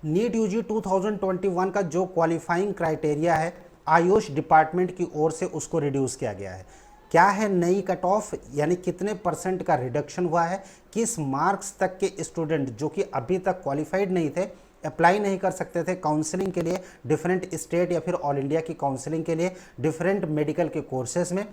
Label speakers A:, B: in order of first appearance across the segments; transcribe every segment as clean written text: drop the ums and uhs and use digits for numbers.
A: NEET UG 2021 का जो qualifying criteria है आयुष डिपार्टमेंट की ओर से उसको रिड्यूस किया गया है। क्या है नई कट ऑफ, यानी कितने परसेंट का रिडक्शन हुआ है, किस मार्क्स तक के स्टूडेंट जो कि अभी तक क्वालिफाइड नहीं थे, अप्लाई नहीं कर सकते थे काउंसलिंग के लिए डिफरेंट स्टेट या फिर ऑल इंडिया की काउंसलिंग के लिए डिफरेंट मेडिकल के कोर्सेज में,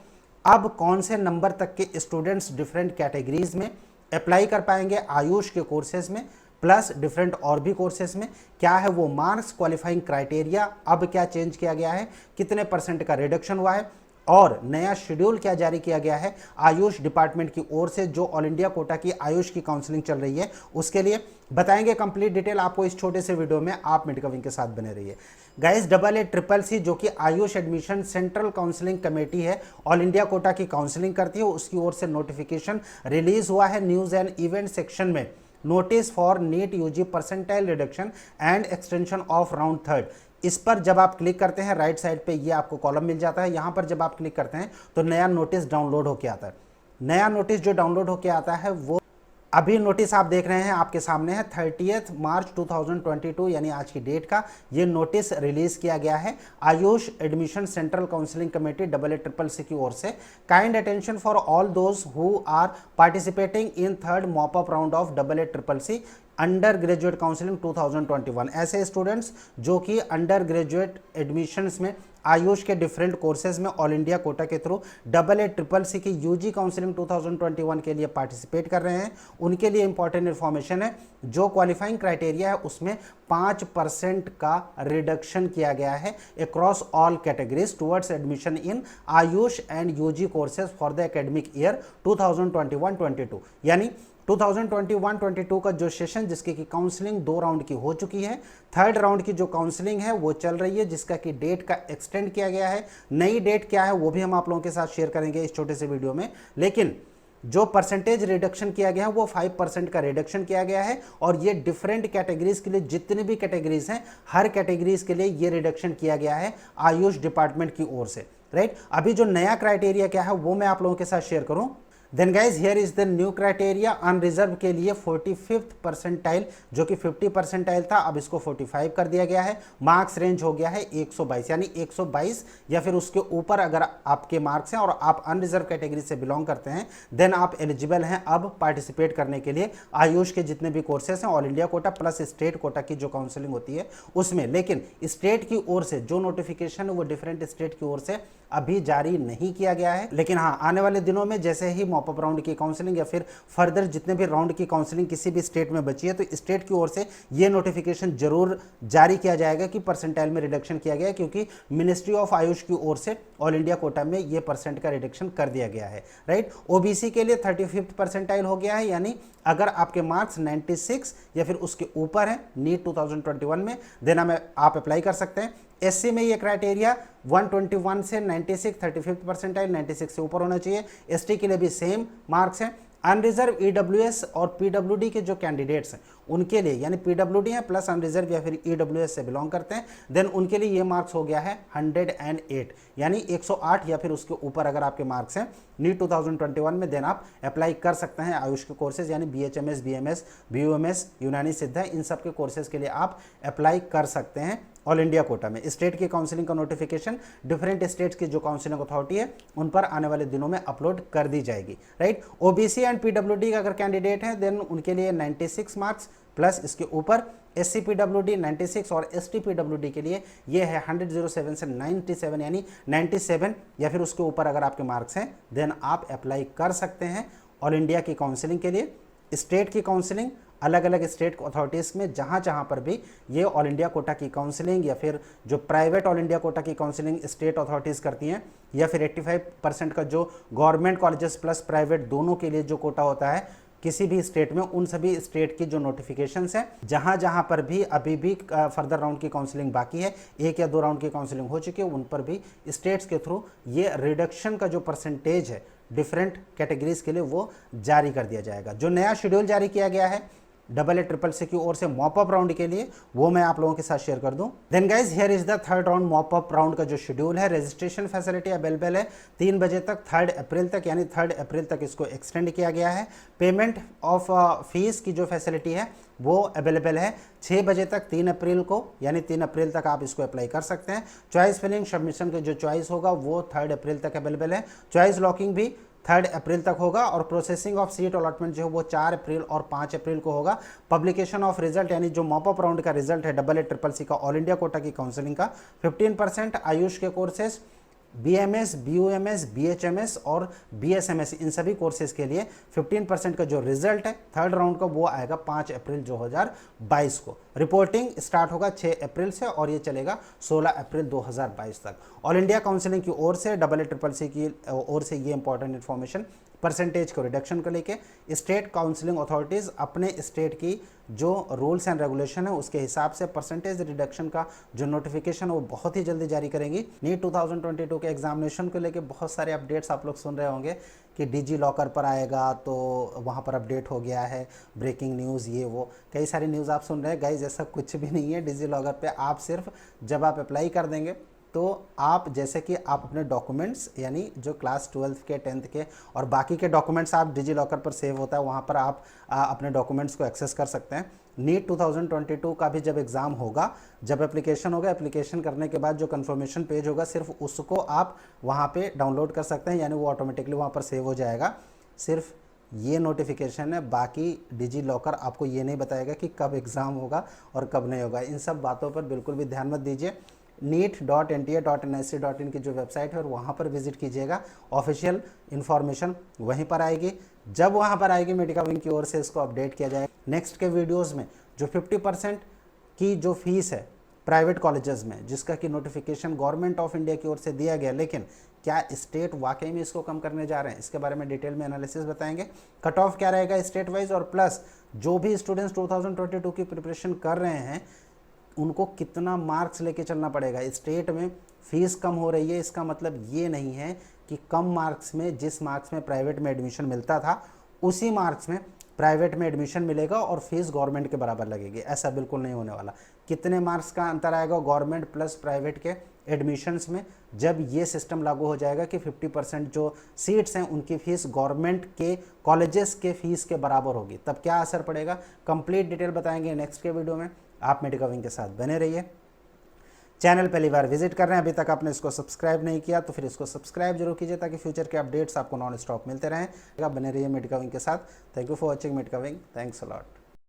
A: अब कौन से नंबर तक के स्टूडेंट्स डिफरेंट कैटेगरीज में अप्लाई कर पाएंगे आयुष के कोर्सेज में प्लस डिफरेंट और भी कोर्सेज में, क्या है वो मार्क्स, क्वालिफाइंग क्राइटेरिया अब क्या चेंज किया गया है, कितने परसेंट का रिडक्शन हुआ है और नया शेड्यूल क्या जारी किया गया है आयुष डिपार्टमेंट की ओर से जो ऑल इंडिया कोटा की आयुष की काउंसलिंग चल रही है उसके लिए बताएंगे कंप्लीट डिटेल आपको इस छोटे से वीडियो में। आप मेडिकविंग के साथ बने रहिए। गाइस AA CCC जो कि Ayush admission central counselling committee है, ऑल इंडिया कोटा की काउंसलिंग करती है, उसकी ओर से नोटिफिकेशन रिलीज हुआ है न्यूज एंड इवेंट सेक्शन में। Notice for NEET UG percentile reduction and extension of round third, इस पर जब आप क्लिक करते हैं राइट साइड पे ये आपको कॉलम मिल जाता है। यहाँ पर जब आप क्लिक करते हैं तो नया नोटिस डाउनलोड होके आता है। नया नोटिस जो डाउनलोड होके आता है वो अभी नोटिस आप देख रहे हैं आपके सामने है 30 मार्च 2022 यानी आज की डेट का ये नोटिस रिलीज किया गया है AYUSH admission central counselling committee AACCC की ओर से। Kind attention for all those who are participating in third mop up round of AACCC undergraduate counselling 2021। ऐसे स्टूडेंट्स जो कि अंडर ग्रेजुएट एडमिशन्स में आयुष के डिफरेंट कोर्सेज में ऑल इंडिया कोटा के थ्रू AACCC की यूजी काउंसलिंग 2021 के लिए पार्टिसिपेट कर रहे हैं, उनके लिए इंपॉर्टेंट इन्फॉर्मेशन है। जो क्वालिफाइंग क्राइटेरिया है उसमें 5% का रिडक्शन किया गया है across all categories towards admission in AYUSH and UG courses for the academic year 2021-22। यानी 2021-22 का जो सेशन जिसकी की काउंसलिंग 2 राउंड की हो चुकी है, थर्ड राउंड की जो काउंसलिंग है वो चल रही है जिसका कि डेट का एक्सटेंड किया गया है। नई डेट क्या है वो भी हम आप लोगों के साथ शेयर करेंगे इस छोटे से वीडियो में। लेकिन जो परसेंटेज रिडक्शन किया गया है वो 5% का रिडक्शन किया गया है और ये डिफरेंट कैटेगरीज के लिए, जितनी भी कैटेगरीज हैं हर कैटेगरीज के लिए ये रिडक्शन किया गया है आयुष डिपार्टमेंट की ओर से, राइट। अभी जो नया क्राइटेरिया क्या है वो मैं आप लोगों के साथ शेयर करूं। Then guys here is the new criteria. Unreserve के लिए 45th परसेंटाइल जो कि 50 परसेंटाइल था अब इसको 45 कर दिया गया है। मार्क्स रेंज हो गया है 122, यानी 122 या फिर उसके ऊपर अगर आपके मार्क्स हैं और आप अनरिजर्व कैटेगरी से बिलोंग करते हैं देन आप एलिजिबल हैं अब पार्टिसिपेट करने के लिए आयुष के जितने भी कोर्सेस हैं all India quota plus state quota की जो काउंसलिंग होती है उसमें। लेकिन स्टेट की ओर से जो नोटिफिकेशन है वो डिफरेंट स्टेट की ओर से अभी जारी नहीं किया गया है। लेकिन हाँ, आने वाले दिनों में जैसे ही मॉप अप राउंड की काउंसलिंग या फिर फर्दर जितने भी राउंड की काउंसलिंग किसी भी स्टेट में बची है तो स्टेट की ओर से ये नोटिफिकेशन जरूर जारी किया जाएगा कि परसेंटाइल में रिडक्शन किया गया है, क्योंकि मिनिस्ट्री ऑफ आयुष की ओर से ऑल इंडिया कोटा में ये परसेंट का रिडक्शन कर दिया गया है, राइट। ओबीसी के लिए 35th परसेंटाइल हो गया है, यानी अगर आपके मार्क्स 96 या फिर उसके ऊपर है नीट 2021 में देन आप अप्लाई कर सकते हैं। एससी में ये क्राइटेरिया 121 से 96 35th परसेंटाइल 96 से ऊपर होना चाहिए। एसटी के लिए भी सेम मार्क्स हैं। अनरिजर्व ईडब्ल्यूएस और पीडब्ल्यूडी के जो कैंडिडेट्स हैं उनके लिए, यानी पीडब्ल्यूडी हैं प्लस अनरिजर्व या फिर ईडब्ल्यूएस से बिलोंग करते हैं देन उनके लिए ये मार्क्स हो गया है 108, यानी 108 या फिर उसके ऊपर अगर आपके मार्क्स हैं नीट 2021 में देन आप अप्लाई कर सकते हैं आयुष के कोर्सेज, यानी बीएचएमएस, बीएमएस, बीयूएमएस, यूनानी सिद्धा, इन सब के कोर्सेज के लिए आप अप्लाई कर सकते हैं ऑल इंडिया कोटा में। स्टेट की काउंसलिंग का नोटिफिकेशन डिफरेंट स्टेट्स की जो काउंसलिंग अथॉरिटी है उन पर आने वाले दिनों में अपलोड कर दी जाएगी, राइट। ओबीसी एंड पीडब्ल्यूडी का अगर कैंडिडेट है देन उनके लिए 96 मार्क्स प्लस इसके ऊपर। एससी पीडब्ल्यूडी 96 और एसटी पीडब्ल्यूडी के लिए ये है 107 से 97, यानी 97 या फिर उसके ऊपर अगर आपके मार्क्स हैं देन आप अप्लाई कर सकते हैं ऑल इंडिया की काउंसलिंग के लिए। स्टेट की काउंसलिंग अलग अलग स्टेट अथॉरिटीज़ में जहाँ जहाँ पर भी ये ऑल इंडिया कोटा की काउंसलिंग या फिर जो प्राइवेट ऑल इंडिया कोटा की काउंसलिंग स्टेट अथॉरिटीज़ करती हैं या फिर 85% का जो गवर्नमेंट कॉलेजेस प्लस प्राइवेट दोनों के लिए जो कोटा होता है किसी भी स्टेट में, उन सभी स्टेट की जो नोटिफिकेशंस हैं जहाँ जहाँ पर भी अभी भी फर्दर राउंड की काउंसलिंग बाकी है, 1 या 2 राउंड की काउंसलिंग हो चुकी है, उन पर भी स्टेट्स के थ्रू ये रिडक्शन का जो परसेंटेज है डिफरेंट कैटेगरीज के लिए वो जारी कर दिया जाएगा। जो नया शेड्यूल जारी किया गया है AACCC की ओर से मॉप अप राउंड के लिए, वो मैं आप लोगों के साथ शेयर कर दूं। Then guys here is the third round mop up round का जो शेड्यूल है। रजिस्ट्रेशन फैसिलिटी अवेलेबल है 3 बजे तक 3 अप्रैल तक, यानी 3 अप्रैल तक इसको एक्सटेंड किया गया है। पेमेंट ऑफ फीस की जो फैसिलिटी है वो अवेलेबल है 6 बजे तक 3 अप्रैल को, यानी 3 अप्रैल तक आप इसको अप्लाई कर सकते हैं। चॉइस फिलिंग सबमिशन का जो चॉइस होगा वो 3 अप्रैल तक अवेलेबल है। चॉइस लॉकिंग भी 3 अप्रैल तक होगा और प्रोसेसिंग ऑफ सीट अलॉटमेंट जो है वो 4 अप्रैल और 5 अप्रैल को होगा। पब्लिकेशन ऑफ रिजल्ट यानी जो मॉप अप राउंड का रिजल्ट है AACCC का ऑल इंडिया कोटा की काउंसलिंग का 15% आयुष के कोर्सेज BMS, BUMS, BHMS और BSMS इन सभी कोर्सेज के लिए 15% का जो रिजल्ट है थर्ड राउंड का वो आएगा 5 अप्रैल 2022 को। रिपोर्टिंग स्टार्ट होगा 6 अप्रैल से और ये चलेगा 16 अप्रैल 2022 तक। ऑल इंडिया काउंसलिंग की ओर से AACCC की ओर से ये इंपॉर्टेंट इन्फॉर्मेशन परसेंटेज को रिडक्शन को लेके स्टेट काउंसलिंग अथॉरिटीज़ अपने स्टेट की जो रूल्स एंड रेगुलेशन है उसके हिसाब से परसेंटेज रिडक्शन का जो नोटिफिकेशन है वो बहुत ही जल्दी जारी करेंगी। नीट 2022 के एग्जामिनेशन को लेके बहुत सारे अपडेट्स आप लोग सुन रहे होंगे कि डिजी लॉकर पर आएगा तो वहाँ पर अपडेट हो गया है, ब्रेकिंग न्यूज़, ये वो कई सारी न्यूज़ आप सुन रहे हैं। गाइज ऐसा कुछ भी नहीं है। डिजी लॉकर पर आप सिर्फ जब आप अप्लाई कर देंगे तो आप जैसे कि आप अपने डॉक्यूमेंट्स यानी जो क्लास 12 के 10th के और बाकी के डॉक्यूमेंट्स आप डिजी लॉकर पर सेव होता है, वहाँ पर आप अपने डॉक्यूमेंट्स को एक्सेस कर सकते हैं। नीट 2022 का भी जब एग्ज़ाम होगा, जब एप्लीकेशन होगा, एप्लीकेशन करने के बाद जो कन्फर्मेशन पेज होगा सिर्फ उसको आप वहाँ पे डाउनलोड कर सकते हैं, यानी वो ऑटोमेटिकली वहाँ पर सेव हो जाएगा। सिर्फ ये नोटिफिकेशन है, बाकी डिजी लॉकर आपको ये नहीं बताएगा कि कब एग्ज़ाम होगा और कब नहीं होगा। इन सब बातों पर बिल्कुल भी ध्यान मत दीजिए। NEET.NTA.NIC.in की जो वेबसाइट है और वहाँ पर विजिट कीजिएगा, ऑफिशियल इन्फॉर्मेशन वहीं पर आएगी। जब वहाँ पर आएगी मेडिका विंग की ओर से इसको अपडेट किया जाएगा। नेक्स्ट के वीडियोस में जो 50% की जो फीस है प्राइवेट कॉलेजेस में, जिसका कि नोटिफिकेशन गवर्नमेंट ऑफ इंडिया की ओर से दिया गया, लेकिन क्या स्टेट वाकई में इसको कम करने जा रहे हैं, इसके बारे में डिटेल में एनालिसिस बताएंगे। कट ऑफ क्या रहेगा स्टेट वाइज, और प्लस जो भी स्टूडेंट्स 2022 की प्रिपरेशन कर रहे हैं उनको कितना मार्क्स लेके चलना पड़ेगा। स्टेट में फीस कम हो रही है, इसका मतलब ये नहीं है कि कम मार्क्स में, जिस मार्क्स में प्राइवेट में एडमिशन मिलता था उसी मार्क्स में प्राइवेट में एडमिशन मिलेगा और फीस गवर्नमेंट के बराबर लगेगी। ऐसा बिल्कुल नहीं होने वाला। कितने मार्क्स का अंतर आएगा गवर्नमेंट प्लस प्राइवेट के एडमिशन्स में, जब ये सिस्टम लागू हो जाएगा कि 50% जो सीट्स हैं उनकी फ़ीस गवर्नमेंट के कॉलेजेस के फ़ीस के बराबर होगी, तब क्या असर पड़ेगा, कंप्लीट डिटेल बताएंगे नेक्स्ट के वीडियो में। आप मेडिका विंग के साथ बने रहिए। चैनल पहली बार विजिट कर रहे हैं, अभी तक आपने इसको सब्सक्राइब नहीं किया तो फिर इसको सब्सक्राइब जरूर कीजिए ताकि फ्यूचर के अपडेट्स आपको नॉन स्टॉप मिलते रहें। बने रहिए मेडिका विंग के साथ। Thank you for watching Medica wing. Thanks a lot.